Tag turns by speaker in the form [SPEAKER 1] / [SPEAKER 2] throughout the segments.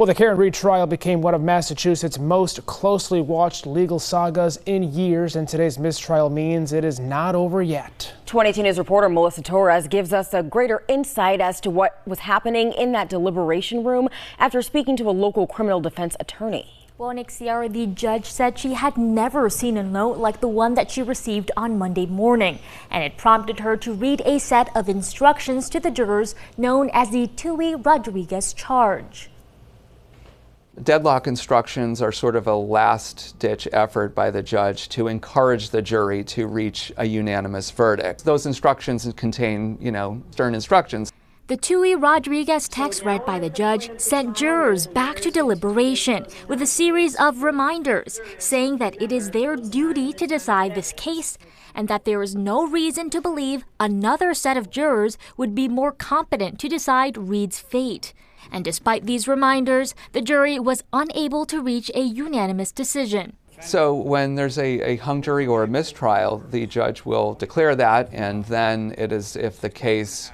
[SPEAKER 1] Well, the Karen Reed trial became one of Massachusetts' most closely watched legal sagas in years, and today's mistrial means it is not over yet. 22 News reporter Melissa Torres gives us a greater insight as to what was happening in that deliberation room after speaking to a local criminal defense attorney.
[SPEAKER 2] Well, Nick, Ciara, the judge said she had never seen a note like the one that she received on Monday morning, and it prompted her to read a set of instructions to the jurors known as the Tui Rodriguez charge.
[SPEAKER 3] Deadlock instructions are sort of a last-ditch effort by the judge to encourage the jury to reach a unanimous verdict. Those instructions contain, stern instructions.
[SPEAKER 2] The Tui Rodriguez text read by the judge sent jurors back to deliberation with a series of reminders saying that it is their duty to decide this case and that there is no reason to believe another set of jurors would be more competent to decide Reed's fate. And despite these reminders, the jury was unable to reach a unanimous decision.
[SPEAKER 3] So when there's a hung jury or a mistrial, the judge will declare that, and then it is if the case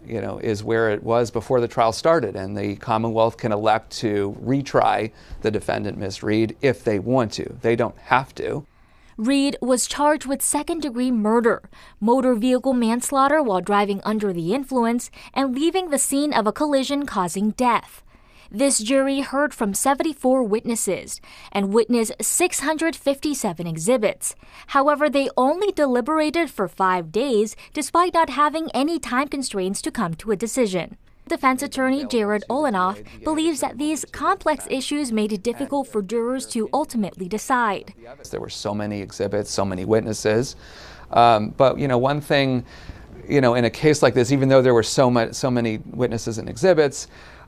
[SPEAKER 3] is where it was before the trial started, and the Commonwealth can elect to retry the defendant, Ms. Reed, if they want to. They don't have to.
[SPEAKER 2] Reed was charged with second-degree murder, motor vehicle manslaughter while driving under the influence, and leaving the scene of a collision causing death. This jury heard from 74 witnesses and witnessed 657 exhibits. However, they only deliberated for 5 days, despite not having any time constraints to come to a decision. Defense attorney Jared Olenoff believes that these complex issues made it difficult for jurors to ultimately decide.
[SPEAKER 3] There were so many exhibits, so many witnesses. But one thing, in a case like this, even though there were so many witnesses and exhibits,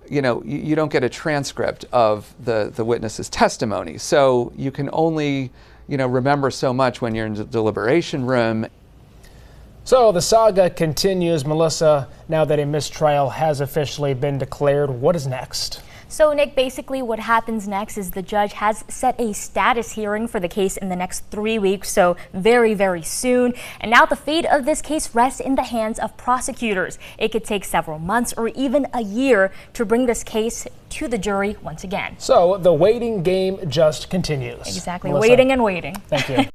[SPEAKER 3] you don't get a transcript of the witness's testimony. So you can only, remember so much when you're in the deliberation room.
[SPEAKER 1] So the saga continues, Melissa, now that a mistrial has officially been declared. What is next?
[SPEAKER 2] So, Nick, basically what happens next is the judge has set a status hearing for the case in the next 3 weeks, so very, very soon. And now the fate of this case rests in the hands of prosecutors. It could take several months or even a year to bring this case to the jury once again.
[SPEAKER 1] So the waiting game just continues.
[SPEAKER 2] Exactly,
[SPEAKER 1] Melissa,
[SPEAKER 2] waiting and waiting.
[SPEAKER 1] Thank you.